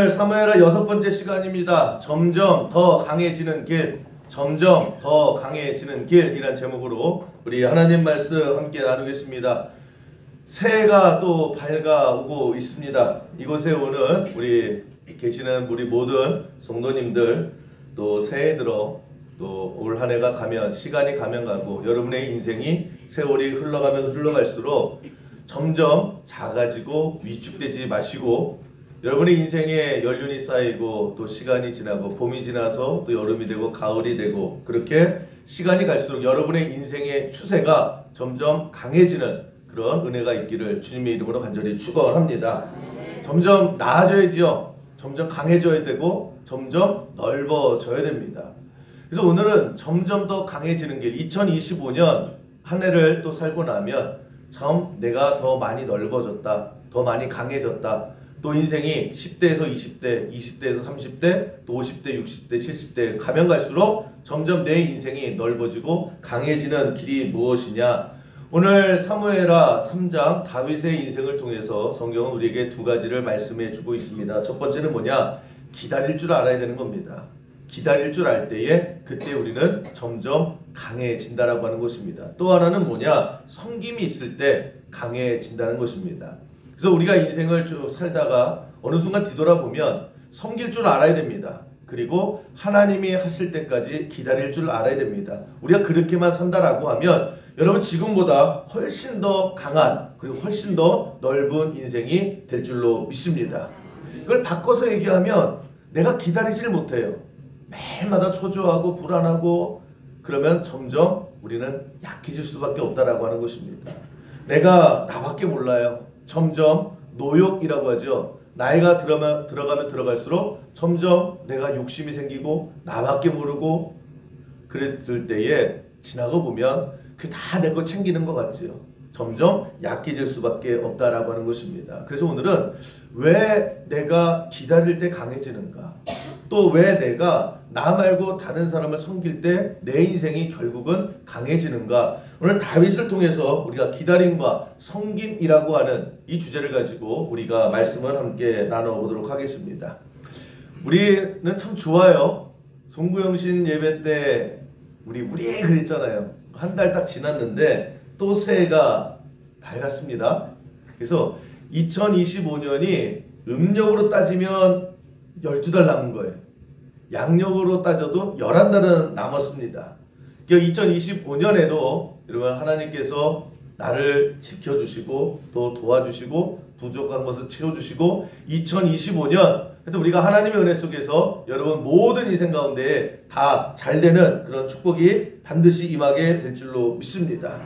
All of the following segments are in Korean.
사무엘하 6번째 시간입니다. 점점 더 강해지는 길, 점점 더 강해지는 길이란 제목으로 우리 하나님 말씀 함께 나누겠습니다. 새해가 또 밝아오고 있습니다. 이곳에 오는 우리 계시는 우리 모든 성도님들 또 새해 들어 또 올 한 해가 가면 시간이 가면 가고 여러분의 인생이 세월이 흘러가면 흘러갈수록 점점 작아지고 위축되지 마시고 여러분의 인생에 연륜이 쌓이고 또 시간이 지나고 봄이 지나서 또 여름이 되고 가을이 되고 그렇게 시간이 갈수록 여러분의 인생의 추세가 점점 강해지는 그런 은혜가 있기를 주님의 이름으로 간절히 축원합니다. 점점 나아져야지요. 점점 강해져야 되고 점점 넓어져야 됩니다. 그래서 오늘은 점점 더 강해지는 길 2025년 한 해를 또 살고 나면 참 내가 더 많이 넓어졌다. 더 많이 강해졌다. 또 인생이 10대에서 20대, 20대에서 30대, 또 50대, 60대, 70대 가면 갈수록 점점 내 인생이 넓어지고 강해지는 길이 무엇이냐? 오늘 사무엘하 3장 다윗의 인생을 통해서 성경은 우리에게 두 가지를 말씀해 주고 있습니다. 첫 번째는 뭐냐? 기다릴 줄 알아야 되는 겁니다. 기다릴 줄 알 때에 그때 우리는 점점 강해진다라고 하는 것입니다. 또 하나는 뭐냐? 섬김이 있을 때 강해진다는 것입니다. 그래서 우리가 인생을 쭉 살다가 어느 순간 뒤돌아보면 섬길 줄 알아야 됩니다. 그리고 하나님이 하실 때까지 기다릴 줄 알아야 됩니다. 우리가 그렇게만 산다라고 하면 여러분 지금보다 훨씬 더 강한 그리고 훨씬 더 넓은 인생이 될 줄로 믿습니다. 이걸 바꿔서 얘기하면 내가 기다리질 못해요. 매일마다 초조하고 불안하고 그러면 점점 우리는 약해질 수밖에 없다라고 하는 것입니다. 내가 나밖에 몰라요. 점점 노욕이라고 하죠. 나이가 들어가면 들어갈수록 점점 내가 욕심이 생기고 나밖에 모르고 그랬을 때에 지나고 보면 그게 다 내 거 챙기는 것 같지요. 점점 약해질 수밖에 없다라고 하는 것입니다. 그래서 오늘은 왜 내가 기다릴 때 강해지는가? 또 왜 내가 나 말고 다른 사람을 섬길 때 내 인생이 결국은 강해지는가? 오늘 다윗을 통해서 우리가 기다림과 섬김이라고 하는 이 주제를 가지고 우리가 말씀을 함께 나눠보도록 하겠습니다. 우리는 참 좋아요. 송구영신 예배 때 우리 그랬잖아요. 한 달 딱 지났는데 또 새해가 밝았습니다. 그래서 2025년이 음력으로 따지면 12달 남은 거예요. 양력으로 따져도 11달은 남았습니다. 2025년에도 여러분 하나님께서 나를 지켜주시고 또 도와주시고 부족한 것을 채워주시고 2025년 우리가 하나님의 은혜 속에서 여러분 모든 인생 가운데 다 잘되는 그런 축복이 반드시 임하게 될 줄로 믿습니다.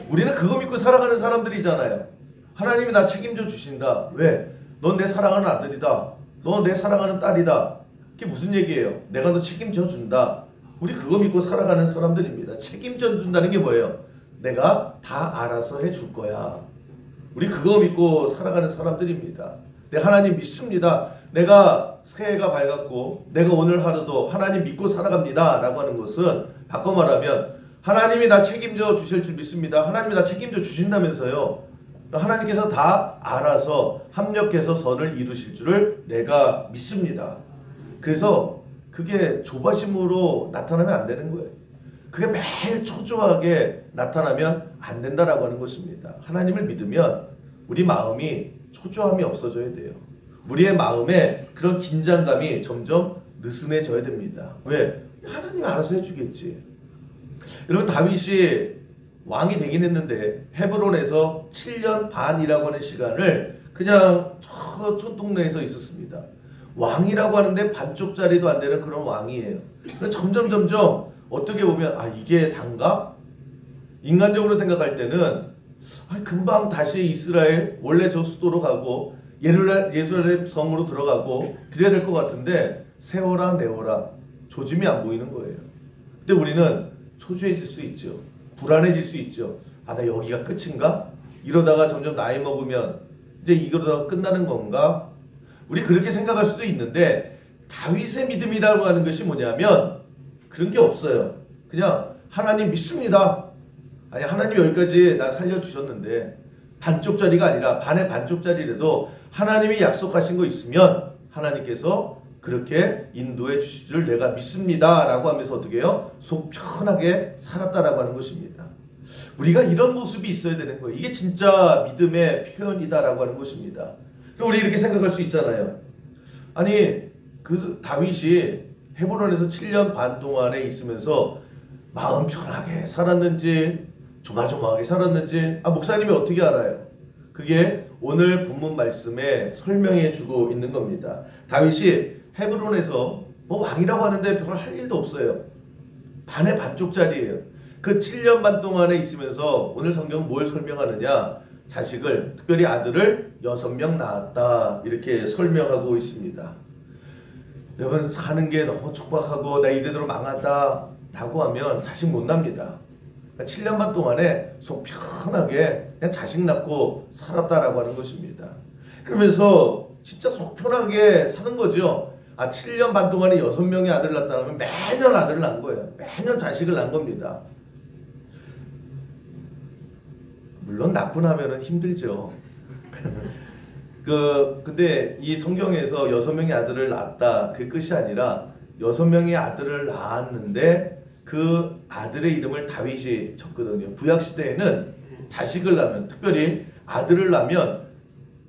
우리는 그거 믿고 살아가는 사람들이잖아요. 하나님이 나 책임져 주신다. 왜? 넌 내 사랑하는 아들이다. 너 내 사랑하는 딸이다. 그게 무슨 얘기예요? 내가 너 책임져 준다. 우리 그거 믿고 살아가는 사람들입니다. 책임져 준다는 게 뭐예요? 내가 다 알아서 해줄 거야. 우리 그거 믿고 살아가는 사람들입니다. 내 하나님 믿습니다. 내가 새해가 밝았고 내가 오늘 하루도 하나님 믿고 살아갑니다 라고 하는 것은 바꿔 말하면 하나님이 나 책임져 주실 줄 믿습니다. 하나님이 나 책임져 주신다면서요. 하나님께서 다 알아서 합력해서 선을 이루실 줄을 내가 믿습니다. 그래서 그게 조바심으로 나타나면 안 되는 거예요. 그게 매일 초조하게 나타나면 안 된다라고 하는 것입니다. 하나님을 믿으면 우리 마음이 초조함이 없어져야 돼요. 우리의 마음에 그런 긴장감이 점점 느슨해져야 됩니다. 왜? 하나님이 알아서 해주겠지. 여러분 다윗이 왕이 되긴 했는데 헤브론에서 7년 반이라고 하는 시간을 그냥 저 촌동네에서 있었습니다. 왕이라고 하는데 반쪽짜리도 안 되는 그런 왕이에요. 점점 어떻게 보면 이게 단가? 인간적으로 생각할 때는 금방 다시 이스라엘 원래 저 수도로 가고 예루살렘 성으로 들어가고 그래야 될 것 같은데 세워라 내워라 조짐이 안 보이는 거예요. 근데 우리는 초조해질 수 있죠. 불안해질 수 있죠. 나 여기가 끝인가? 이러다가 점점 나이 먹으면 이제 이러다가 끝나는 건가? 우리 그렇게 생각할 수도 있는데 다윗의 믿음이라고 하는 것이 뭐냐면 그런 게 없어요. 그냥 하나님 믿습니다. 아니 하나님 여기까지 나 살려주셨는데 반쪽짜리가 아니라 반의 반쪽짜리라도 하나님이 약속하신 거 있으면 하나님께서 그렇게 인도해 주실 줄 내가 믿습니다 라고 하면서 어떻게 해요? 속 편하게 살았다라고 하는 것입니다. 우리가 이런 모습이 있어야 되는 거예요. 이게 진짜 믿음의 표현이다라고 하는 것입니다. 그럼 우리 이렇게 생각할 수 있잖아요. 아니 그 다윗이 헤브론에서 7년 반 동안에 있으면서 마음 편하게 살았는지 조마조마하게 살았는지 목사님이 어떻게 알아요? 그게 오늘 본문 말씀에 설명해 주고 있는 겁니다. 다윗이 헤브론에서 뭐 왕이라고 하는데 별 할 일도 없어요. 반의 반쪽짜리예요. 그 7년 반 동안에 있으면서 오늘 성경은 뭘 설명하느냐? 자식을, 특별히 아들을 6명 낳았다 이렇게 설명하고 있습니다. 여러분 사는 게 너무 촉박하고 나 이대로 망한다 라고 하면 자식 못 납니다. 7년 반 동안에 속 편하게 그냥 자식 낳고 살았다라고 하는 것입니다. 그러면서 진짜 속 편하게 사는 거죠. 7년 반 동안에 6명의 아들을 낳았다면 매년 아들을 낳은 거예요. 매년 자식을 낳은 겁니다. 물론 낳고나면은 힘들죠. 근데 이 성경에서 6명의 아들을 낳았다 그 끝이 아니라 6명의 아들을 낳았는데 그 아들의 이름을 다윗이 쳤거든요. 구약시대에는 자식을 낳으면, 특별히 아들을 낳으면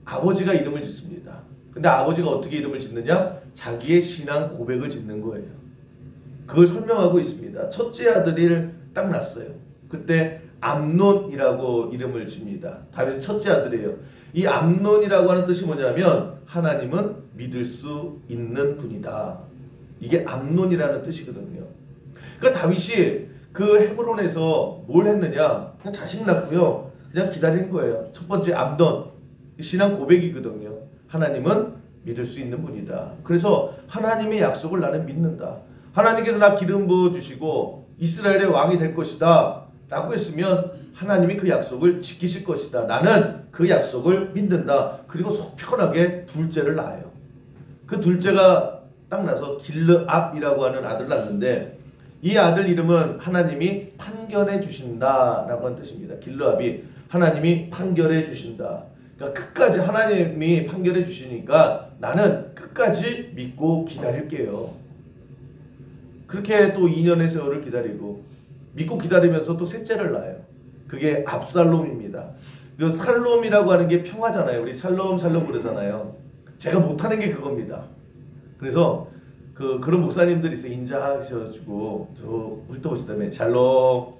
아버지가 이름을 짓습니다. 근데 아버지가 어떻게 이름을 짓느냐? 자기의 신앙 고백을 짓는 거예요. 그걸 설명하고 있습니다. 첫째 아들을 딱 낳았어요. 그때 암논이라고 이름을 집니다. 다윗의 첫째 아들이에요. 이 암논이라고 하는 뜻이 뭐냐면 하나님은 믿을 수 있는 분이다. 이게 암논이라는 뜻이거든요. 그러니까 다윗이 그 헤브론에서 뭘 했느냐? 그냥 자식 낳고요. 그냥 기다리는 거예요. 첫 번째 암논, 신앙 고백이거든요. 하나님은 믿을 수 있는 분이다. 그래서 하나님의 약속을 나는 믿는다. 하나님께서 나 기름 부어주시고 이스라엘의 왕이 될 것이다 라고 했으면 하나님이 그 약속을 지키실 것이다. 나는 그 약속을 믿는다. 그리고 속 편하게 둘째를 낳아요. 그 둘째가 딱 나서 길르압이라고 하는 아들을 낳는데 이 아들 이름은 하나님이 판결해 주신다 라고 하는 뜻입니다. 길르압이 하나님이 판결해 주신다. 그러니까 끝까지 하나님이 판결해 주시니까 나는 끝까지 믿고 기다릴게요. 그렇게 또 2년의 세월을 기다리고 믿고 기다리면서 또 셋째를 낳아요. 그게 압살롬입니다. 그 살롬이라고 하는 게 평화잖아요. 우리 살롬 그러잖아요. 제가 못하는 게 그겁니다. 그래서 그런 목사님들이 있어요. 인자하셔가지고 우리 또 보시다며 샬롬.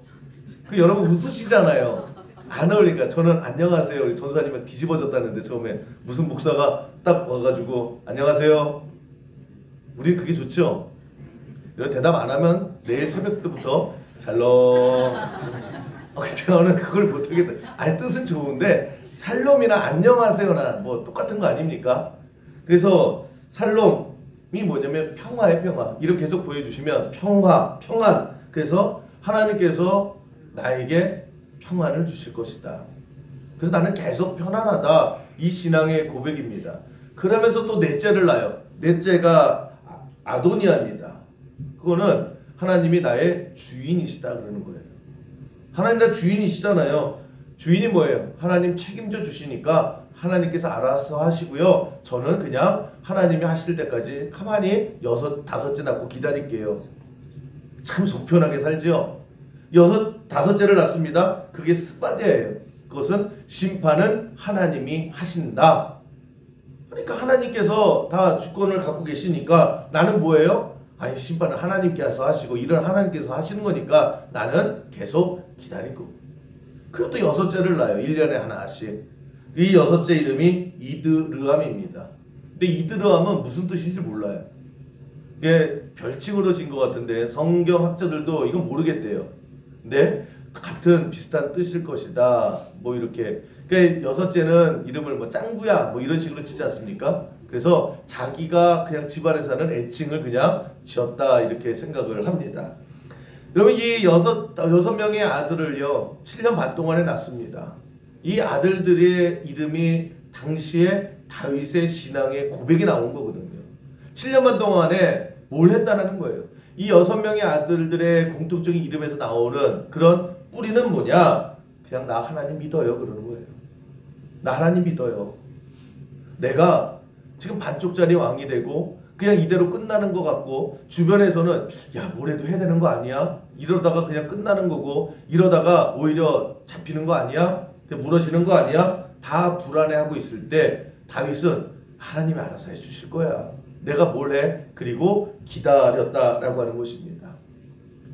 여러분 웃으시잖아요. 안 어울리니까 저는 안녕하세요. 우리 전사님은 뒤집어졌다는데 처음에 무슨 목사가 딱 와가지고 안녕하세요. 우리 그게 좋죠. 이런 대답 안 하면 내일 새벽부터 샬롬. 저는 그걸 못하겠다. 아니 뜻은 좋은데 살롬이나 안녕하세요나 뭐 똑같은 거 아닙니까? 그래서 살롬이 뭐냐면 평화의 평화. 이름 계속 보여주시면 평화, 평안. 그래서 하나님께서 나에게 평안을 주실 것이다. 그래서 나는 계속 편안하다. 이 신앙의 고백입니다. 그러면서 또 넷째를 낳아요. 넷째가 아도니아입니다. 그거는 하나님이 나의 주인이시다 그러는 거예요. 하나님 나 주인이시잖아요. 주인이 뭐예요? 하나님 책임져 주시니까 하나님께서 알아서 하시고요. 저는 그냥 하나님이 하실 때까지 가만히 다섯째 낳고 기다릴게요. 참 속편하게 살죠. 다섯째를 낳습니다. 그게 스바디아예요. 그것은 심판은 하나님이 하신다. 그러니까 하나님께서 다 주권을 갖고 계시니까 나는 뭐예요? 아니 심판은 하나님께서 하시고 일은 하나님께서 하시는 거니까 나는 계속 기다리고. 그리고 또 여섯째를 낳아요. 1년에 하나씩. 이 여섯째 이름이 이드르암입니다. 근데 이드르암은 무슨 뜻인지 몰라요. 이게 별칭으로 진 것 같은데 성경학자들도 이건 모르겠대요. 근데 같은 비슷한 뜻일 것이다. 뭐 이렇게. 그러니까 여섯째는 이름을 뭐 짱구야 뭐 이런 식으로 짓지 않습니까? 그래서 자기가 그냥 집안에 사는 애칭을 그냥 지었다 이렇게 생각을 합니다. 여러분 이 여섯 명의 아들을요 7년 반 동안에 낳습니다. 이 아들들의 이름이 당시에 다윗의 신앙의 고백이 나온 거거든요. 7년 반 동안에 뭘 했다는 거예요. 이 6명의 아들들의 공통적인 이름에서 나오는 그런 뿌리는 뭐냐? 그냥 나 하나님 믿어요 그러는 거예요. 나 하나님 믿어요. 내가 지금 반쪽짜리 왕이 되고 그냥 이대로 끝나는 것 같고 주변에서는 야 뭐래도 해야 되는 거 아니야? 이러다가 그냥 끝나는 거고 이러다가 오히려 잡히는 거 아니야? 무너지는 거 아니야? 다 불안해하고 있을 때 다윗은 하나님이 알아서 해주실 거야. 내가 뭘 해? 그리고 기다렸다라고 하는 것입니다.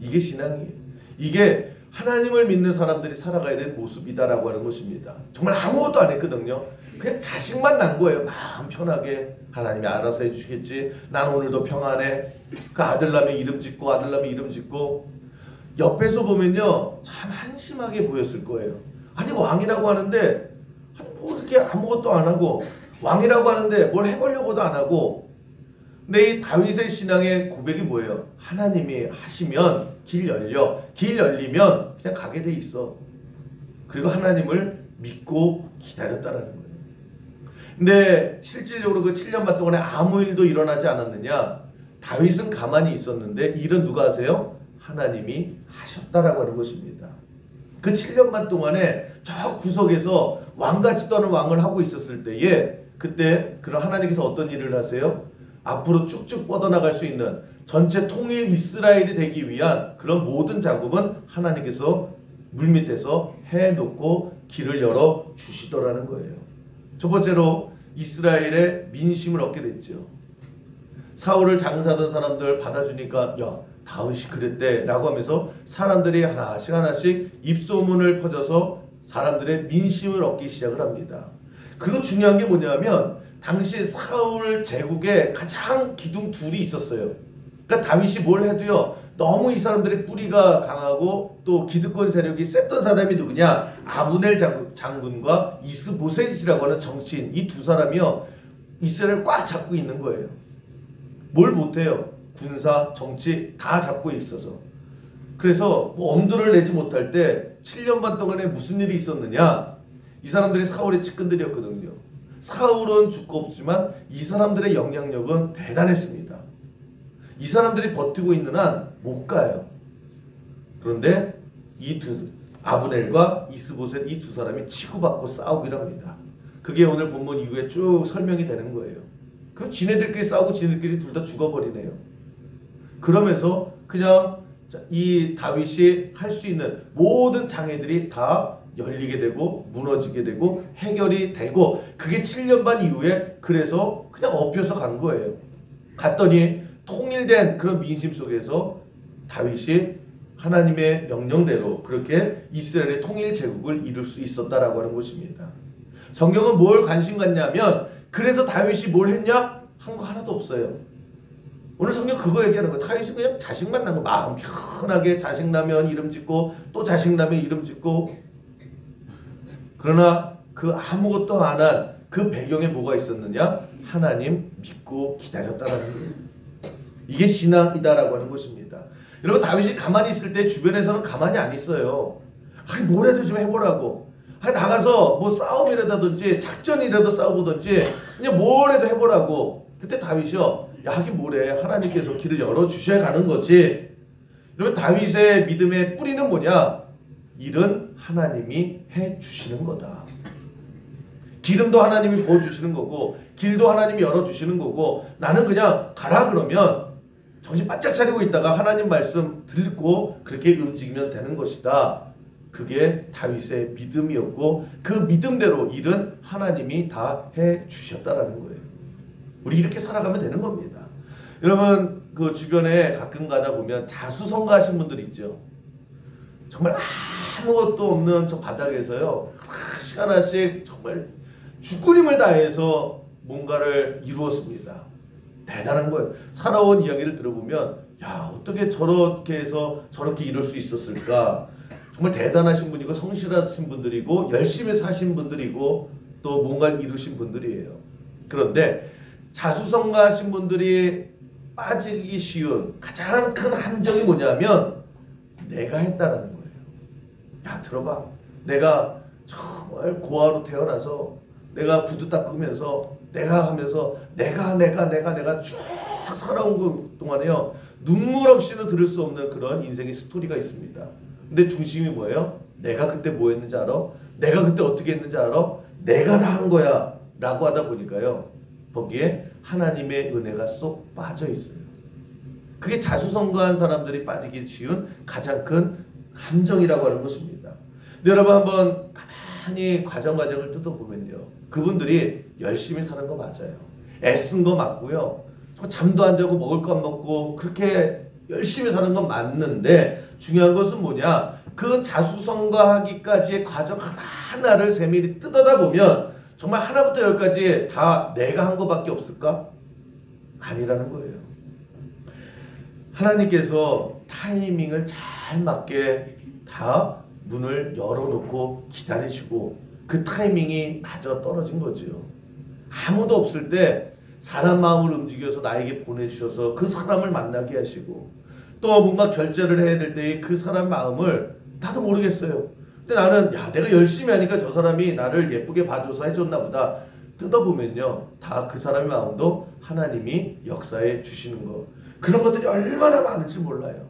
이게 신앙이에요. 이게 하나님을 믿는 사람들이 살아가야 될 모습이다라고 하는 것입니다. 정말 아무것도 안 했거든요. 그냥 자식만 난 거예요. 마음 편하게 하나님이 알아서 해주시겠지. 난 오늘도 평안해. 그 아들 나면 이름 짓고 아들 나면 이름 짓고. 옆에서 보면요 참 한심하게 보였을 거예요. 아니 왕이라고 하는데 뭐 이렇게 아무것도 안 하고 왕이라고 하는데 뭘 해보려고도 안 하고. 근데 이 다윗의 신앙의 고백이 뭐예요? 하나님이 하시면 길 열려. 길 열리면 그냥 가게 돼 있어. 그리고 하나님을 믿고 기다렸다라는 거예요. 근데 실질적으로 그 7년 반 동안에 아무 일도 일어나지 않았느냐? 다윗은 가만히 있었는데 일은 누가 하세요? 하나님이 하셨다라고 하는 것입니다. 그 7년 반 동안에 저 구석에서 왕 같지도 않은 왕을 하고 있었을 때에 그때 그런 하나님께서 어떤 일을 하세요? 앞으로 쭉쭉 뻗어나갈 수 있는 전체 통일 이스라엘이 되기 위한 그런 모든 작업은 하나님께서 물밑에서 해놓고 길을 열어 주시더라는 거예요. 첫 번째로 이스라엘의 민심을 얻게 됐죠. 사울을 장사하던 사람들 받아주니까 야 다윗이 그랬대 라고 하면서 사람들이 하나씩 하나씩 입소문을 퍼져서 사람들의 민심을 얻기 시작을 합니다. 그리고 중요한 게 뭐냐면 당시 사울 제국에 가장 기둥 둘이 있었어요. 그러니까 다윗이 뭘 해도요 너무 이 사람들의 뿌리가 강하고 또 기득권 세력이 셌던 사람이 누구냐? 아브넬 장군과 이스보셋이라고 하는 정치인. 이 두 사람이요 이스라엘을 꽉 잡고 있는 거예요. 뭘 못해요? 군사, 정치 다 잡고 있어서. 그래서 뭐 엄두를 내지 못할 때 7년 반 동안에 무슨 일이 있었느냐? 이 사람들이 사울의 측근들이었거든요. 사울은 죽고 없지만 이 사람들의 영향력은 대단했습니다. 이 사람들이 버티고 있는 한 못 가요. 그런데 이 두 아브넬과 이스보셋 이 두 사람이 치고받고 싸우기를 합니다. 그게 오늘 본문 이후에 쭉 설명이 되는 거예요. 그럼 지네들끼리 싸우고 지네들끼리 둘 다 죽어버리네요. 그러면서 그냥 이 다윗이 할 수 있는 모든 장애들이 다 열리게 되고 무너지게 되고 해결이 되고 그게 7년 반 이후에 그래서 그냥 엎여서 간 거예요. 갔더니 통일된 그런 민심 속에서 다윗이 하나님의 명령대로 그렇게 이스라엘의 통일 제국을 이룰 수 있었다라고 하는 것입니다. 성경은 뭘 관심 갖냐면 그래서 다윗이 뭘 했냐? 한 거 하나도 없어요. 오늘 성경 그거 얘기하는 거예요. 다윗은 그냥 자식만 낳고 마음 편하게 자식 나면 이름 짓고 또 자식 나면 이름 짓고. 그러나 그 아무것도 안 한 그 배경에 뭐가 있었느냐? 하나님 믿고 기다렸다라는 거예요. 이게 신앙이다라고 하는 것입니다. 여러분 다윗이 가만히 있을 때 주변에서는 가만히 안 있어요. 아니 뭐라도 좀 해보라고. 아니 나가서 뭐 싸움이라든지 작전이라도 싸워보든지 그냥 뭐라도 해보라고. 그때 다윗이요. 야 하긴 뭐래. 하나님께서 길을 열어주셔야 가는 거지. 여러분 다윗의 믿음의 뿌리는 뭐냐? 일은 하나님이 해주시는 거다. 기름도 하나님이 부어주시는 거고 길도 하나님이 열어주시는 거고 나는 그냥 가라 그러면 정신 바짝 차리고 있다가 하나님 말씀 듣고 그렇게 움직이면 되는 것이다. 그게 다윗의 믿음이었고 그 믿음대로 일은 하나님이 다 해주셨다라는 거예요. 우리 이렇게 살아가면 되는 겁니다. 여러분 그 주변에 가끔 가다 보면 자수성가하신 분들 있죠. 정말 아무것도 없는 저 바닥에서요 하나씩 하나씩 정말 죽구림을 다해서 뭔가를 이루었습니다. 대단한 거예요. 살아온 이야기를 들어보면 야 어떻게 저렇게 해서 저렇게 이룰 수 있었을까. 정말 대단하신 분이고 성실하신 분들이고 열심히 사신 분들이고 또 뭔가를 이루신 분들이에요. 그런데 자수성가하신 분들이 빠지기 쉬운 가장 큰 함정이 뭐냐면 내가 했다라는 거예요. 야 들어봐. 내가 정말 고아로 태어나서 내가 구두 닦으면서 내가 하면서 내가 쭉 살아온 그 동안에요. 눈물 없이는 들을 수 없는 그런 인생의 스토리가 있습니다. 근데 중심이 뭐예요? 내가 그때 뭐 했는지 알아? 내가 그때 어떻게 했는지 알아? 내가 다 한 거야 라고 하다 보니까요. 거기에 하나님의 은혜가 쏙 빠져 있어요. 그게 자수성가한 사람들이 빠지기 쉬운 가장 큰 함정이라고 하는 것입니다. 근데 여러분 한번 가만히 과정을 뜯어보면요, 그분들이 열심히 사는 거 맞아요. 애쓴 거 맞고요. 잠도 안 자고 먹을 거 안 먹고 그렇게 열심히 사는 건 맞는데, 중요한 것은 뭐냐, 그 자수성가하기까지의 과정 하나하나를 세밀히 뜯어다 보면 정말 하나부터 열까지 다 내가 한 것밖에 없을까? 아니라는 거예요. 하나님께서 타이밍을 잘 맞게 다 문을 열어놓고 기다리시고 그 타이밍이 마저 떨어진 거죠. 아무도 없을 때 사람 마음을 움직여서 나에게 보내주셔서 그 사람을 만나게 하시고, 또 뭔가 결제를 해야 될 때에 그 사람 마음을 나도 모르겠어요. 근데 나는 내가 열심히 하니까 저 사람이 나를 예쁘게 봐줘서 해줬나 보다. 뜯어보면요, 다 그 사람의 마음도 하나님이 역사해 주시는 거, 그런 것들이 얼마나 많은지 몰라요.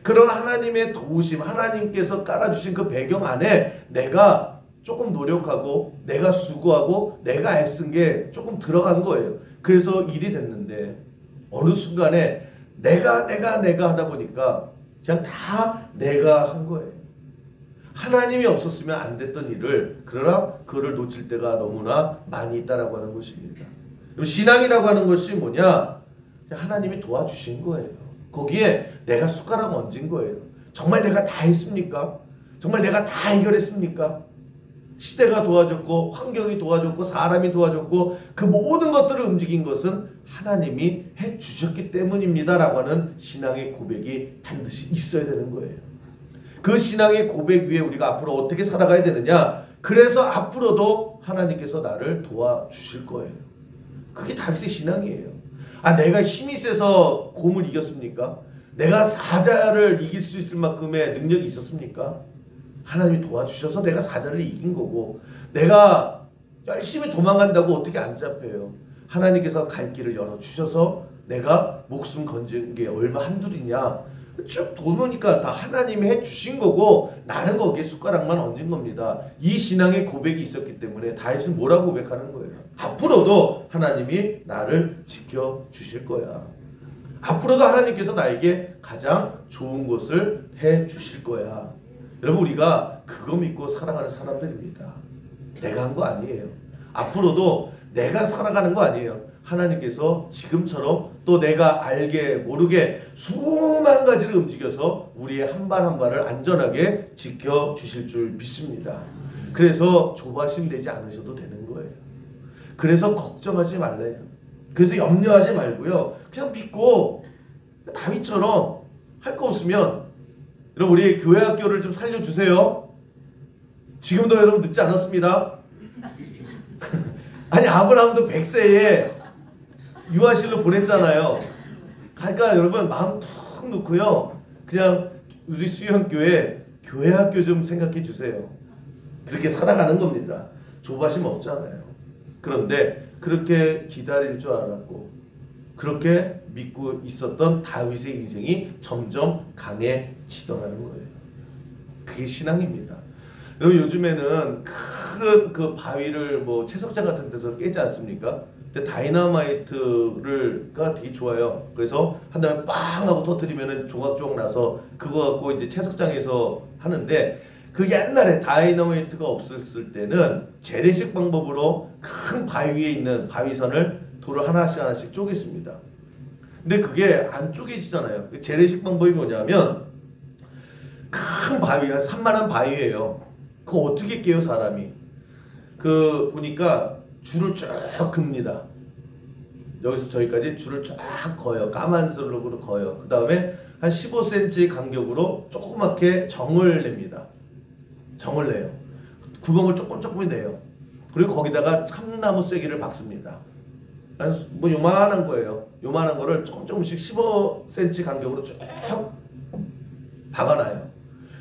그런 하나님의 도우심, 하나님께서 깔아주신 그 배경 안에 내가 조금 노력하고 내가 수고하고 내가 애쓴 게 조금 들어간 거예요. 그래서 일이 됐는데 어느 순간에 내가 하다 보니까 그냥 다 내가 한 거예요. 하나님이 없었으면 안 됐던 일을, 그러나 그거를 놓칠 때가 너무나 많이 있다라고 하는 것입니다. 그럼 신앙이라고 하는 것이 뭐냐? 하나님이 도와주신 거예요. 거기에 내가 숟가락 얹은 거예요. 정말 내가 다 했습니까? 정말 내가 다 해결했습니까? 시대가 도와줬고 환경이 도와줬고 사람이 도와줬고 그 모든 것들을 움직인 것은 하나님이 해주셨기 때문입니다 라고 하는 신앙의 고백이 반드시 있어야 되는 거예요. 그 신앙의 고백 위에 우리가 앞으로 어떻게 살아가야 되느냐, 그래서 앞으로도 하나님께서 나를 도와주실 거예요. 그게 다윗의 신앙이에요. 내가 힘이 세서 곰을 이겼습니까? 내가 사자를 이길 수 있을 만큼의 능력이 있었습니까? 하나님이 도와주셔서 내가 사자를 이긴 거고, 내가 열심히 도망간다고 어떻게 안 잡혀요? 하나님께서 갈 길을 열어주셔서 내가 목숨 건진 게 얼마 한둘이냐? 쭉 도보니까 다 하나님이 해주신 거고 나는 거기에 숟가락만 얹은 겁니다. 이 신앙의 고백이 있었기 때문에 다윗은 뭐라고 고백하는 거예요? 앞으로도 하나님이 나를 지켜주실 거야. 앞으로도 하나님께서 나에게 가장 좋은 것을 해주실 거야. 여러분, 우리가 그거 믿고 살아가는 사람들입니다. 내가 한 거 아니에요. 앞으로도 내가 살아가는 거 아니에요. 하나님께서 지금처럼 또 내가 알게 모르게 수만 가지를 움직여서 우리의 한 발 한 발을 안전하게 지켜주실 줄 믿습니다. 그래서 조바심 되지 않으셔도 되는 거예요. 그래서 걱정하지 말래요. 그래서 염려하지 말고요, 그냥 믿고 다윗처럼 할 거 없으면, 여러분 우리 교회 학교를 좀 살려주세요. 지금도 여러분 늦지 않았습니다. 아니 아브라함도 100세에 유아실로 보냈잖아요. 그러니까 여러분 마음 툭 놓고요, 그냥 우리 수영교회 교회 학교 좀 생각해 주세요. 그렇게 살아가는 겁니다. 조바심 없잖아요. 그런데 그렇게 기다릴 줄 알았고 그렇게 믿고 있었던 다윗의 인생이 점점 강해지더라는 거예요. 그게 신앙입니다. 여러분 요즘에는 큰 그 바위를 뭐 채석장 같은 데서 깨지 않습니까? 근데 다이너마이트가 되게 좋아요. 그래서 한 다음에 빵 하고 터뜨리면은 조각조각 나서 그거 갖고 이제 채석장에서 하는데, 그 옛날에 다이너마이트가 없었을 때는 재래식 방법으로 큰 바위 위에 있는 바위선을 돌을 하나씩 쪼갰습니다. 근데 그게 안 쪼개지잖아요. 재래식 방법이 뭐냐면 큰 바위가 산만한 바위예요. 그거 어떻게 깨요 사람이? 그 보니까 줄을 쭉 긋습니다. 여기서 저기까지 줄을 쫙 거요. 까만 슬로그로 거요. 그 다음에 한 15cm 간격으로 조그맣게 정을 냅니다. 정을 내요. 구멍을 조금 내요. 그리고 거기다가 참나무 쐐기를 박습니다. 뭐 요만한 거예요. 요만한 거를 조금씩 15cm 간격으로 쭉 박아놔요.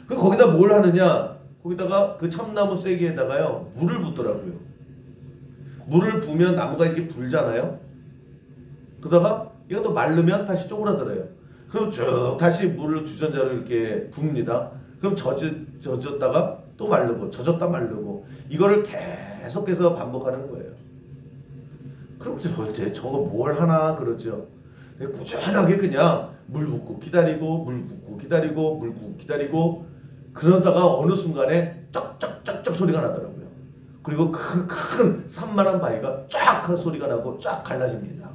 그리고 거기다 뭘 하느냐? 거기다가 그 참나무 쐐기에다가요 물을 붓더라고요. 물을 부으면 나무가 이렇게 불잖아요. 그러다가 이것도 마르면 다시 쪼그라들어요. 그럼 쭉 다시 물을 주전자로 이렇게 붓습니다. 그럼 젖었다가 또 마르고 젖었다 마르고, 이거를 계속해서 반복하는 거예요. 그럼 도대체 저거 뭘 하나 그러죠. 꾸준하게 그냥 물 붓고 기다리고 물 붓고 기다리고 물 붓고 기다리고 그러다가 어느 순간에 쩍쩍쩍쩍 소리가 나더라고요. 그리고 큰 산만한 바위가 쫙 소리가 나고 쫙 갈라집니다.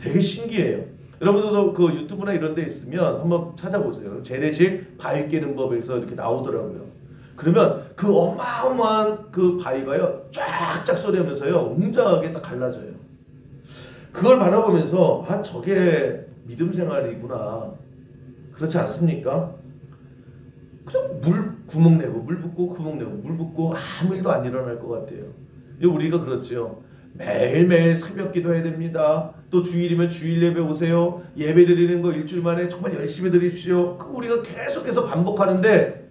되게 신기해요. 여러분들도 그 유튜브나 이런 데 있으면 한번 찾아보세요. 재래식 바위 깨는 법에서 이렇게 나오더라고요. 그러면 그 어마어마한 그 바위가요 쫙쫙 소리하면서요 웅장하게 딱 갈라져요. 그걸 바라보면서 아 저게 믿음 생활이구나. 그렇지 않습니까? 그냥 물 구멍 내고 물 붓고 구멍 내고 물 붓고 아무 일도 안 일어날 것 같아요. 우리가 그렇죠. 매일매일 새벽 기도해야 됩니다. 또 주일이면 주일 예배 오세요. 예배 드리는 거 일주일 만에 정말 열심히 드립시오. 그 우리가 계속해서 반복하는데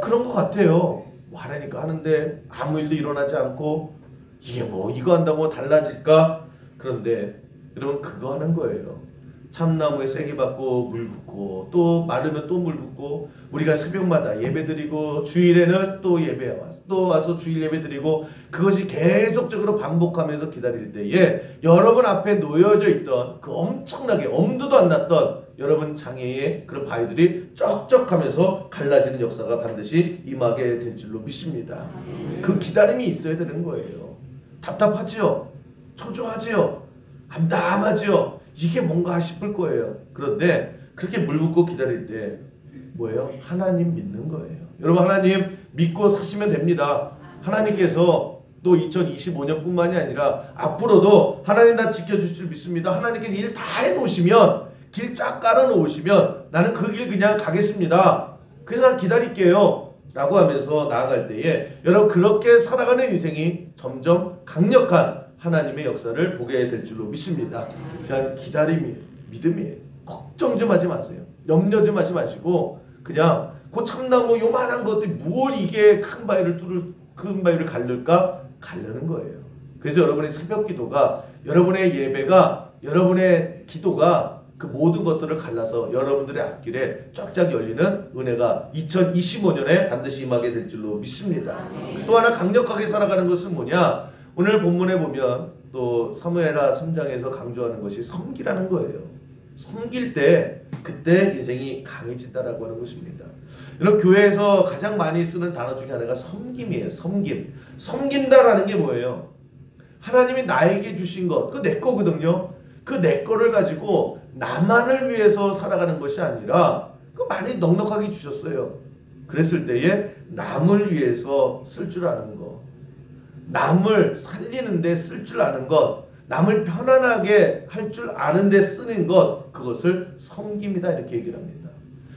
그런 것 같아요. 하라니까 하는데 아무 일도 일어나지 않고 이게 뭐 이거 한다고 달라질까? 그런데 여러분 그거 하는 거예요. 참나무에 세게 받고 물 붓고 또 마르면 또 물 붓고 우리가 새벽마다 예배드리고 주일에는 또 예배 와서 또 와서 주일 예배드리고 그것이 계속적으로 반복하면서 기다릴 때에 여러분 앞에 놓여져 있던 그 엄청나게 엄두도 안 났던 여러분 장애의 그런 바위들이 쩍쩍하면서 갈라지는 역사가 반드시 임하게 될 줄로 믿습니다. 그 기다림이 있어야 되는 거예요. 답답하지요? 초조하지요? 암담하지요? 이게 뭔가 싶을 거예요. 그런데 그렇게 물 붓고 기다릴 때 뭐예요? 하나님 믿는 거예요. 여러분 하나님 믿고 사시면 됩니다. 하나님께서 또 2025년뿐만이 아니라 앞으로도 하나님 나 지켜주실 줄 믿습니다. 하나님께서 일 다 해놓으시면 길 쫙 깔아놓으시면 나는 그 길 그냥 가겠습니다. 그래서 난 기다릴게요 라고 하면서 나아갈 때에 여러분 그렇게 살아가는 인생이 점점 강력한 하나님의 역사를 보게 될 줄로 믿습니다. 그러니까 기다림이에요. 믿음이에요. 걱정 좀 하지 마세요. 염려 좀 하지 마시고 그냥 그 참나무 요만한 것들이 뭘 이게 큰 바위를 가를까? 가르는 거예요. 그래서 여러분의 새벽 기도가 여러분의 예배가 여러분의 기도가 그 모든 것들을 갈라서 여러분들의 앞길에 쫙쫙 열리는 은혜가 2025년에 반드시 임하게 될 줄로 믿습니다. 또 하나 강력하게 살아가는 것은 뭐냐? 오늘 본문에 보면 또 사무엘하 3장에서 강조하는 것이 섬기라는 거예요. 섬길 때 그때 인생이 강해진다라고 하는 것입니다. 여러분 교회에서 가장 많이 쓰는 단어 중에 하나가 섬김이에요. 섬김. 섬긴다라는 게 뭐예요? 하나님이 나에게 주신 것, 그 내 거거든요. 그 내 거를 가지고 나만을 위해서 살아가는 것이 아니라 그 많이 넉넉하게 주셨어요. 그랬을 때에 남을 위해서 쓸 줄 아는 것, 남을 살리는데 쓸 줄 아는 것, 남을 편안하게 할 줄 아는데 쓰는 것, 그것을 섬김이다 이렇게 얘기를 합니다.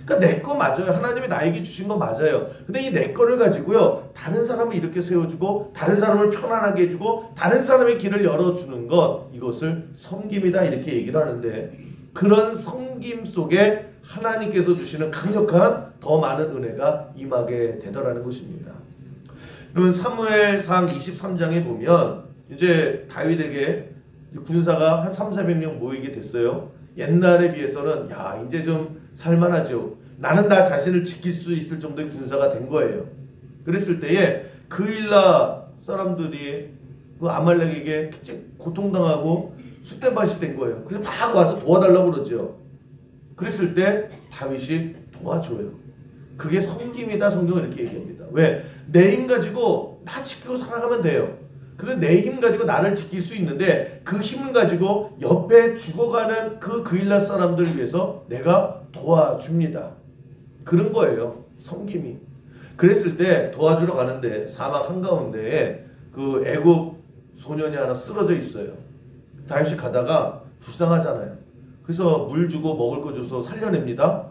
그러니까 내 거 맞아요. 하나님이 나에게 주신 거 맞아요. 근데 이 내 거를 가지고요 다른 사람을 이렇게 세워주고 다른 사람을 편안하게 해주고 다른 사람의 길을 열어주는 것, 이것을 섬김이다 이렇게 얘기를 하는데 그런 섬김 속에 하나님께서 주시는 강력한 더 많은 은혜가 임하게 되더라는 것입니다. 여러분 사무엘상 23장에 보면 이제 다윗에게 군사가 한 300~400명 모이게 됐어요. 옛날에 비해서는 야 이제 좀 살만하죠. 나는 나 자신을 지킬 수 있을 정도의 군사가 된 거예요. 그랬을 때에 그일라 사람들이 그 아말렉에게 굉장히 고통당하고 쑥대밭이 된 거예요. 그래서 막 와서 도와달라고 그러죠. 그랬을 때 다윗이 도와줘요. 그게 섬김이다. 성경은 이렇게 얘기합니다. 왜? 내 힘 가지고 나 지키고 살아가면 돼요. 근데 내 힘 가지고 나를 지킬 수 있는데 그 힘을 가지고 옆에 죽어가는 그 그일라 사람들을 위해서 내가 도와줍니다. 그런 거예요. 섬김이. 그랬을 때 도와주러 가는데 사막 한가운데에 그 애굽 소년이 하나 쓰러져 있어요. 다윗이 가다가 불쌍하잖아요. 그래서 물 주고 먹을 거 줘서 살려냅니다.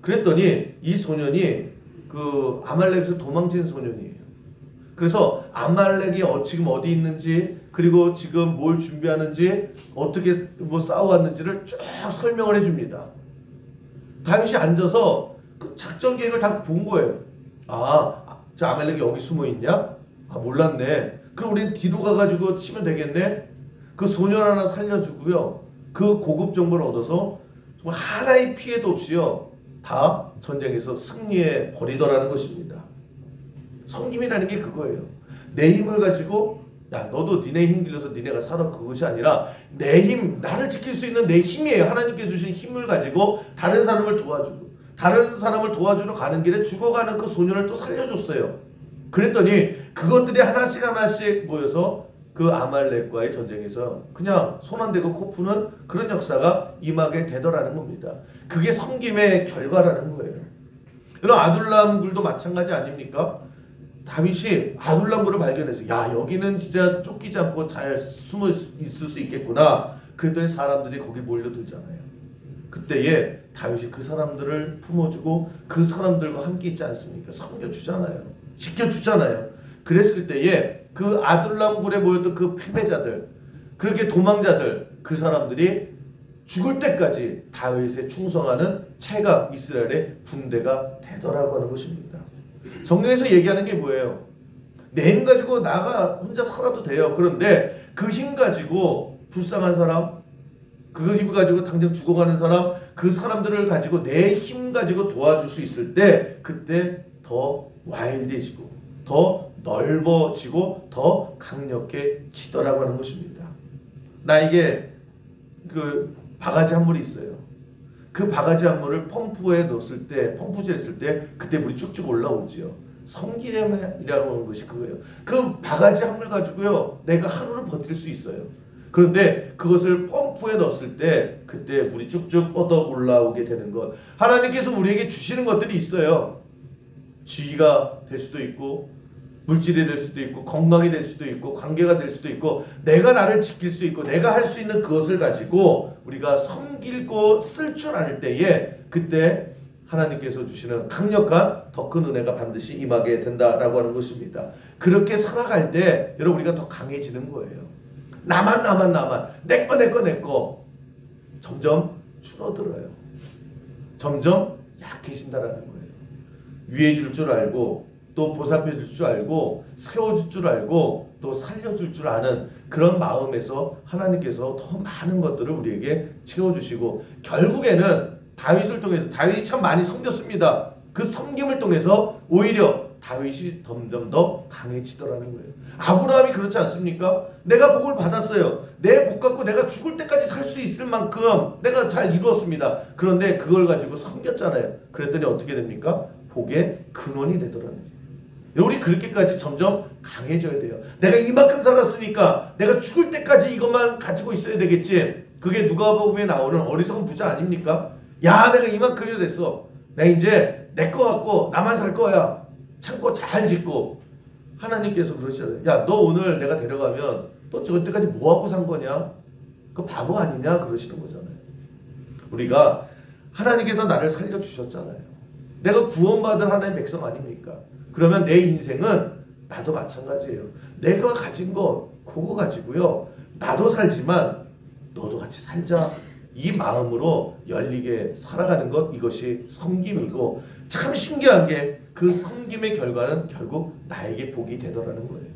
그랬더니 이 소년이 그 아말렉에서 도망친 소년이에요. 그래서 아말렉이 지금 어디 있는지 그리고 지금 뭘 준비하는지 어떻게 뭐 싸워왔는지를 쭉 설명을 해줍니다. 다윗이 앉아서 그 작전 계획을 다 본 거예요. 저 아말렉이 여기 숨어 있냐? 몰랐네. 그럼 우린 뒤로 가가지고 치면 되겠네. 그 소년 하나 살려주고요. 그 고급 정보를 얻어서 정말 하나의 피해도 없이요. 다 전쟁에서 승리해 버리더라는 것입니다. 섬김이라는 게 그거예요. 내 힘을 가지고 야 너도 니네 힘 길러서 니네가 살아. 그것이 아니라 내 힘, 나를 지킬 수 있는 내 힘이에요. 하나님께 주신 힘을 가지고 다른 사람을 도와주고 다른 사람을 도와주러 가는 길에 죽어가는 그 소년을 또 살려줬어요. 그랬더니 그것들이 하나씩 하나씩 모여서 그 아말렉과의 전쟁에서 그냥 손 안 대고 코 푸는 그런 역사가 임하게 되더라는 겁니다. 그게 섬김의 결과라는 거예요. 이런 아둘람굴도 마찬가지 아닙니까? 다윗이 아둘람굴을 발견해서 야 여기는 진짜 쫓기지 않고 잘 숨어 있을 수 있겠구나. 그랬더니 사람들이 거기 몰려들잖아요. 그때에 다윗이 그 사람들을 품어주고 그 사람들과 함께 있지 않습니까? 섬겨주잖아요. 지켜주잖아요. 그랬을 때에 그 아둘람굴에 모였던 그 패배자들, 그렇게 도망자들, 그 사람들이 죽을 때까지 다윗에 충성하는 체가 이스라엘의 군대가 되더라고 하는 것입니다. 성경에서 얘기하는 게 뭐예요? 내 힘 가지고 나가 혼자 살아도 돼요. 그런데 그 힘 가지고 불쌍한 사람, 그 힘 가지고 당장 죽어가는 사람, 그 사람들을 가지고 내 힘 가지고 도와줄 수 있을 때 그때 더 와일드해지고 더 넓어지고 더 강력해지더라고 하는 것입니다. 나에게 그 바가지 한 물이 있어요. 그 바가지 한 물을 펌프에 넣었을 때, 펌프질에 했을 때 그때 물이 쭉쭉 올라오지요. 섬기렴이라고 하는 것이 그거예요. 그 바가지 한 물 가지고요 내가 하루를 버틸 수 있어요. 그런데 그것을 펌프에 넣었을 때 그때 물이 쭉쭉 뻗어 올라오게 되는 것. 하나님께서 우리에게 주시는 것들이 있어요. 지위가 될 수도 있고 물질이 될 수도 있고 건강이 될 수도 있고 관계가 될 수도 있고 내가 나를 지킬 수 있고 내가 할 수 있는 그것을 가지고 우리가 섬기고 쓸 줄 알 때에 그때 하나님께서 주시는 강력한 더 큰 은혜가 반드시 임하게 된다라고 하는 것입니다. 그렇게 살아갈 때 여러분 우리가 더 강해지는 거예요. 나만 내거 점점 줄어들어요. 점점 약해진다라는 거예요. 위해 줄 줄 알고 또 보살펴 줄 줄 알고 세워줄 줄 알고 또 살려줄 줄 아는 그런 마음에서 하나님께서 더 많은 것들을 우리에게 채워주시고 결국에는 다윗을 통해서 다윗이 참 많이 섬겼습니다. 그 섬김을 통해서 오히려 다윗이 점점 더 강해지더라는 거예요. 아브라함이 그렇지 않습니까? 내가 복을 받았어요. 내 복 갖고 내가 죽을 때까지 살 수 있을 만큼 내가 잘 이루었습니다. 그런데 그걸 가지고 섬겼잖아요. 그랬더니 어떻게 됩니까? 복의 근원이 되더라는 거예요. 우리 그렇게까지 점점 강해져야 돼요. 내가 이만큼 살았으니까 내가 죽을 때까지 이것만 가지고 있어야 되겠지. 그게 누가복음에 나오는 어리석은 부자 아닙니까? 야 내가 이만큼이 됐어. 내가 이제 내 거 갖고 나만 살 거야. 창고 잘 짓고. 하나님께서 그러시잖아요. 야 너 오늘 내가 데려가면 너 저때까지 뭐하고 산 거냐? 그 바보 아니냐? 그러시는 거잖아요. 우리가 하나님께서 나를 살려주셨잖아요. 내가 구원받은 하나님의 백성 아닙니까? 그러면 내 인생은 나도 마찬가지예요. 내가 가진 거 그거 가지고요. 나도 살지만 너도 같이 살자. 이 마음으로 열리게 살아가는 것 이것이 섬김이고 참 신기한 게 그 섬김의 결과는 결국 나에게 복이 되더라는 거예요.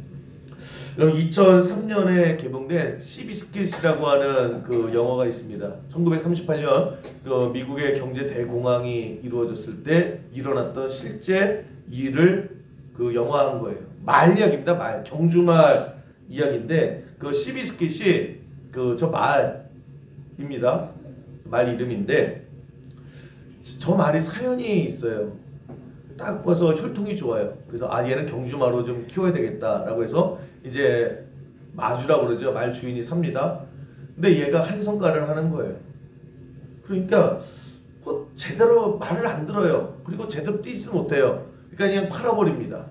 여러분 2003년에 개봉된 시비스킷이라고 하는 그 영화가 있습니다. 1938년 그 미국의 경제 대공황이 이루어졌을 때 일어났던 실제 일을 그 영화한 거예요. 말 이야기입니다. 말 경주말 이야기인데 그 시비스킷이 그 저 말입니다. 말 이름인데 저 말이 사연이 있어요. 딱 봐서 혈통이 좋아요. 그래서 아 얘는 경주마로 좀 키워야 되겠다라고 해서 이제 마주라고 그러죠. 말 주인이 삽니다. 근데 얘가 한 성깔을 하는 거예요. 그러니까 뭐 제대로 말을 안 들어요. 그리고 제대로 뛰지 못해요. 그러니까 그냥 팔아버립니다.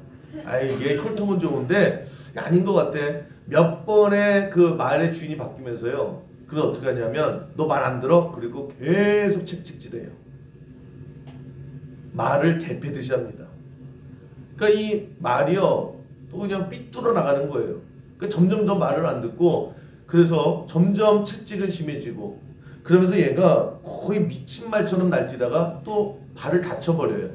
아이 얘 혈통은 좋은데 아닌 것 같아. 몇 번의 그 말의 주인이 바뀌면서요. 그래서 어떻게 하냐면 너 말 안 들어? 그리고 계속 채찍질해요. 말을 대패듯이 합니다. 그러니까 이 말이요 또 그냥 삐뚤어 나가는 거예요. 그러니까 점점 더 말을 안 듣고 그래서 점점 채찍은 심해지고 그러면서 얘가 거의 미친 말처럼 날뛰다가 또 발을 다쳐버려요.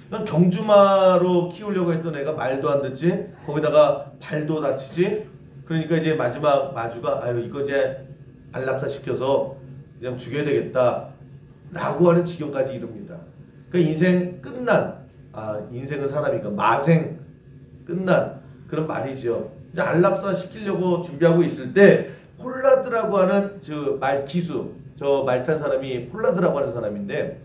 그러니까 경주마로 키우려고 했던 애가 말도 안 듣지 거기다가 발도 다치지. 그러니까 이제 마지막 마주가 아유 이거 이제 안락사 시켜서 그냥 죽여야 되겠다 라고 하는 지경까지 이릅니다. 그러니까 인생 끝난 인생은 사람이니까 마생 끝난 그런 말이죠. 이제 안락사 시키려고 준비하고 있을 때 폴라드라고 하는 저 말 기수, 저 말 탄 사람이 폴라드라고 하는 사람인데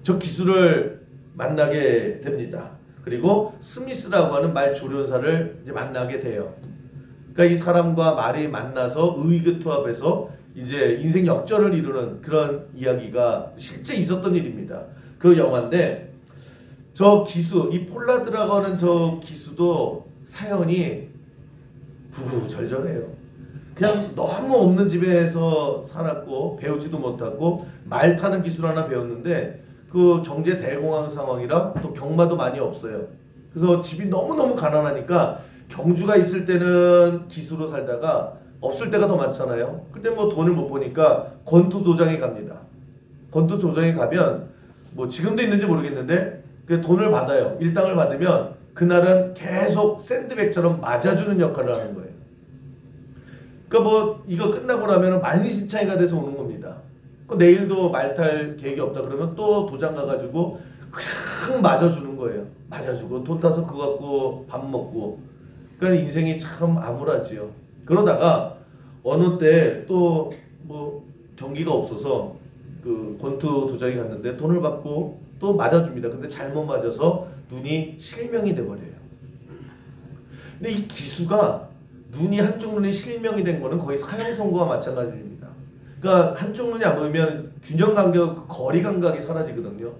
저 기수를 만나게 됩니다. 그리고 스미스라고 하는 말 조련사를 이제 만나게 돼요. 그러니까 이 사람과 말이 만나서 의기투합해서 이제 인생 역전을 이루는 그런 이야기가 실제 있었던 일입니다. 그 영화인데 저 기수, 이 폴라드라고 하는 저 기수도 사연이 구구절절해요. 그냥 너무 없는 집에서 살았고 배우지도 못하고 말 타는 기술 하나 배웠는데 그 경제 대공황 상황이라 또 경마도 많이 없어요. 그래서 집이 너무너무 가난하니까 경주가 있을 때는 기수로 살다가 없을 때가 더 많잖아요. 그때 뭐 돈을 못 보니까 권투 도장에 갑니다. 권투 도장에 가면 뭐 지금도 있는지 모르겠는데 그 돈을 받아요. 일당을 받으면 그날은 계속 샌드백처럼 맞아주는 역할을 하는 거예요. 그러니까 뭐 이거 끝나고 나면 만신창이가 돼서 오는 겁니다. 내일도 말 탈 계획이 없다 그러면 또 도장 가가지고 그냥 맞아주는 거예요. 맞아주고 돈 타서 그거 갖고 밥 먹고. 그러니까 인생이 참 암울하지요. 그러다가 어느 때 또 뭐 경기가 없어서 그 권투 도장에 갔는데 돈을 받고 또 맞아줍니다. 근데 잘못 맞아서 눈이 실명이 돼버려요. 근데 이 기수가 눈이 한쪽 눈이 실명이 된 거는 거의 사형 선고와 마찬가지입니다. 그러니까 한쪽 눈이 안 보이면 균형 간격, 거리 감각이 사라지거든요.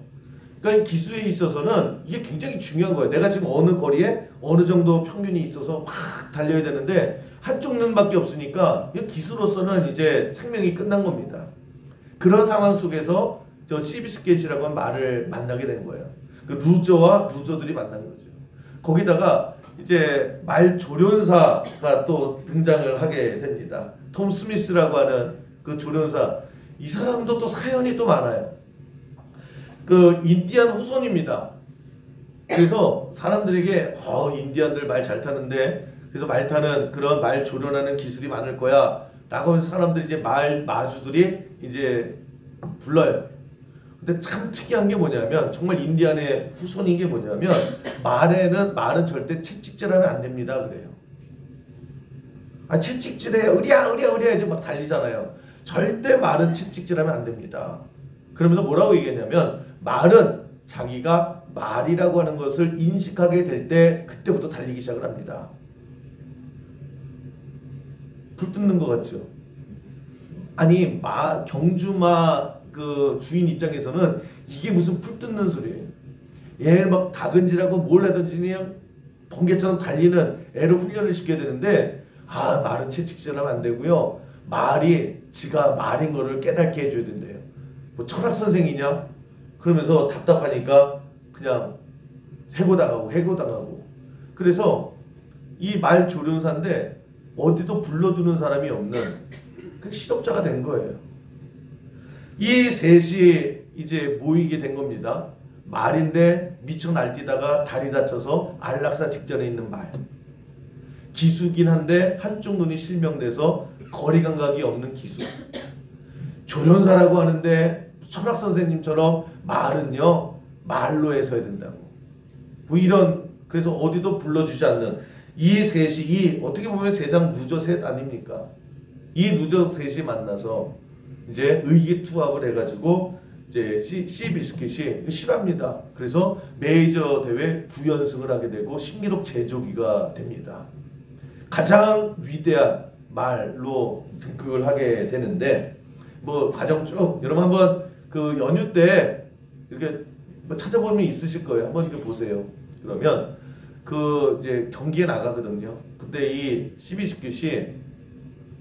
그러니까 이 기수에 있어서는 이게 굉장히 중요한 거예요. 내가 지금 어느 거리에 어느 정도 평균이 있어서 막 달려야 되는데 한쪽 눈밖에 없으니까 이 기수로서는 이제 생명이 끝난 겁니다. 그런 상황 속에서 저 시비스켓이라고 하는 말을 만나게 된 거예요. 그 루저와 루저들이 만난 거죠. 거기다가 이제 말 조련사가 또 등장을 하게 됩니다. 톰 스미스라고 하는 그 조련사, 이 사람도 또 사연이 또 많아요. 그 인디안 후손입니다. 그래서 사람들에게 인디안들 말 잘 타는데 그래서 말 타는 그런 말 조련하는 기술이 많을 거야 라고 해서 사람들이 이제 말 마주들이 이제 불러요. 근데 참 특이한 게 뭐냐면 정말 인디안의 후손인 게 뭐냐면 말은 절대 채찍질하면 안 됩니다 그래요. 아 채찍질해 으랴 이제 막 달리잖아요. 절대 말은 채찍질하면 안 됩니다. 그러면서 뭐라고 얘기했냐면 말은 자기가 말이라고 하는 것을 인식하게 될 때 그때부터 달리기 시작을 합니다. 불 뜯는 것 같죠? 아니 경주마 그 주인 입장에서는 이게 무슨 불 뜯는 소리예요. 얘를 막 다근질하고 뭘 하든지 그냥 번개처럼 달리는 애를 훈련을 시켜야 되는데 말은 채찍질하면 안 되고요. 말이 지가 말인 거를 깨닫게 해줘야 된대요. 뭐 철학 선생이냐? 그러면서 답답하니까 그냥 해고당하고 그래서 이 말 조련사인데 어디도 불러주는 사람이 없는 그 실업자가 된 거예요. 이 셋이 이제 모이게 된 겁니다. 말인데 미쳐 날뛰다가 다리 다쳐서 안락사 직전에 있는 말. 기수긴 한데 한쪽 눈이 실명돼서 거리 감각이 없는 기수. 조련사라고 하는데 철학 선생님처럼 말은요 말로 해서야 된다고. 뭐 이런 그래서 어디도 불러주지 않는 이 셋이 어떻게 보면 세상 루저 셋 아닙니까? 이 루저 셋이 만나서 이제 의기투합을 해가지고 이제 시비스켓이 싫어합니다. 그래서 메이저 대회 부연승을 하게 되고 신기록 제조기가 됩니다. 가장 위대한 말로 등극을 하게 되는데 뭐 과정 쭉 여러분 한번 그 연휴 때 이렇게 뭐 찾아보면 있으실 거예요. 한번 이렇게 보세요. 그러면 그 이제 경기에 나가거든요. 그때 이 시비스켓이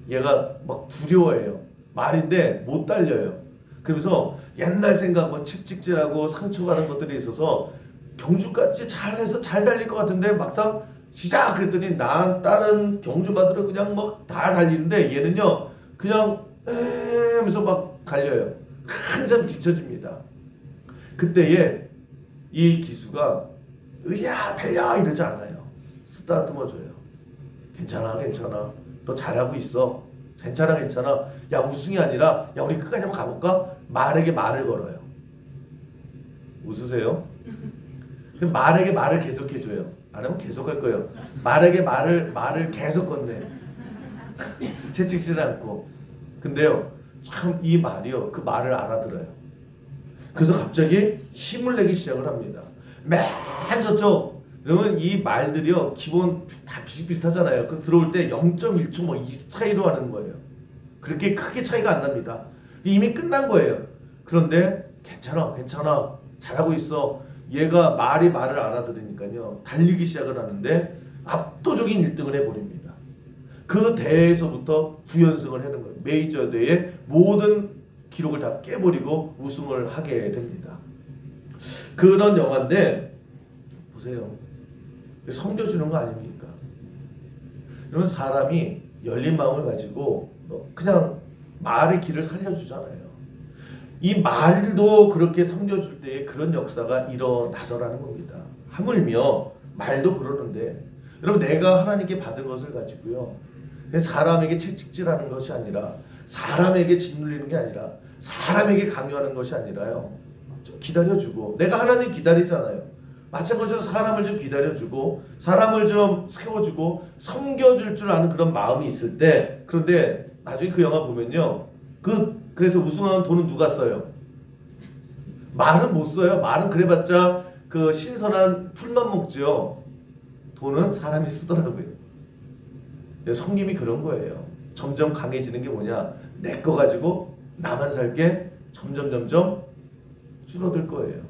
얘가 막 두려워해요. 말인데 못 달려요. 그러면서 옛날 생각 뭐 채찍질하고 상처받은 것들이 있어서 경주까지 잘해서 잘 달릴 것 같은데 막상 시작 그랬더니 다른 경주마들은 그냥 막 다 달리는데 얘는요 그냥 하면서 막 달려요. 한참 뒤처집니다. 그때에 이 기수가 으야 달려 이러지 않아요. 쓰다듬어줘요. 괜찮아 너 잘하고 있어. 괜찮아 야 우승이 아니라 야 우리 끝까지 한번 가볼까? 말에게 말을 걸어요. 웃으세요? 말에게 말을 계속해줘요. 안 하면 계속 할 거예요. 말에게 말을 계속 건네. 채찍질 않고. 근데요, 참 이 말이요, 그 말을 알아들어요. 그래서 갑자기 힘을 내기 시작을 합니다. 맨 저쪽 그러면 이 말들이요 기본 다 비슷비슷하잖아요. 그 들어올 때 0.1초 뭐 이 차이로 하는 거예요. 그렇게 크게 차이가 안 납니다. 이미 끝난 거예요. 그런데 괜찮아 잘하고 있어. 얘가 말을 알아들으니까요 달리기 시작을 하는데 압도적인 1등을 해버립니다. 그 대회에서부터 9연승을 하는 거예요. 메이저 대회 모든 기록을 다 깨버리고 우승을 하게 됩니다. 그런 영화인데 보세요. 섬겨주는 거 아닙니까? 그러면 사람이 열린 마음을 가지고 그냥 말의 길을 살려주잖아요. 이 말도 그렇게 섬겨줄 때에 그런 역사가 일어나더라는 겁니다. 하물며 말도 그러는데 여러분 내가 하나님께 받은 것을 가지고요 사람에게 채찍질하는 것이 아니라 사람에게 짓눌리는 게 아니라 사람에게 강요하는 것이 아니라요 좀 기다려주고 내가 하나님 기다리잖아요. 마찬가지로 사람을 좀 기다려주고 사람을 좀 세워주고 섬겨줄 줄 아는 그런 마음이 있을 때 그런데 나중에 그 영화 보면요 그래서 우승한 돈은 누가 써요? 말은 못 써요. 말은 그래봤자 그 신선한 풀만 먹죠. 돈은 사람이 쓰더라고요. 섬김이 그런 거예요. 점점 강해지는 게 뭐냐? 내 거 가지고 나만 살게 점점 줄어들 거예요.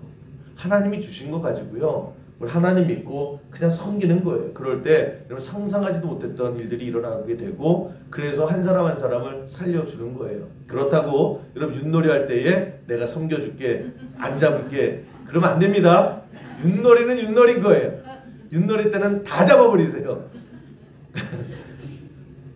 하나님이 주신 거 가지고요. 우리 하나님 믿고 그냥 섬기는 거예요. 그럴 때 여러분 상상하지도 못했던 일들이 일어나게 되고 그래서 한 사람 한 사람을 살려주는 거예요. 그렇다고 여러분 윷놀이 할 때에 내가 섬겨줄게 안 잡을게 그러면 안 됩니다. 윷놀이는 윷놀이인 거예요. 윷놀이 때는 다 잡아버리세요.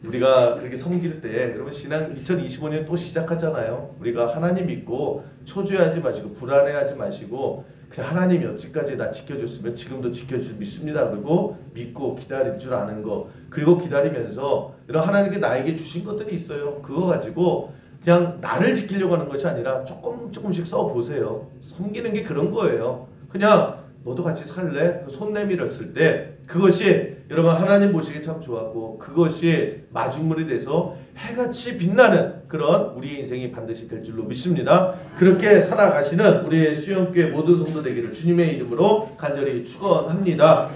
우리가 그렇게 섬길 때 여러분 신앙 2025년 또 시작하잖아요. 우리가 하나님 믿고 초조해하지 마시고 불안해하지 마시고 그냥 하나님이 여지까지 나 지켜줬으면 지금도 지켜줄 믿습니다. 그리고 믿고 기다릴 줄 아는 거 그리고 기다리면서 이런 하나님께 나에게 주신 것들이 있어요. 그거 가지고 그냥 나를 지키려고 하는 것이 아니라 조금씩 써보세요. 섬기는 게 그런 거예요. 그냥 너도 같이 살래? 손 내밀었을 때 그것이 여러분 하나님 보시기에 참 좋았고 그것이 마중물이 돼서 해같이 빛나는 그런 우리의 인생이 반드시 될 줄로 믿습니다. 그렇게 살아가시는 우리의 수영교회 모든 성도 되기를 주님의 이름으로 간절히 축원합니다.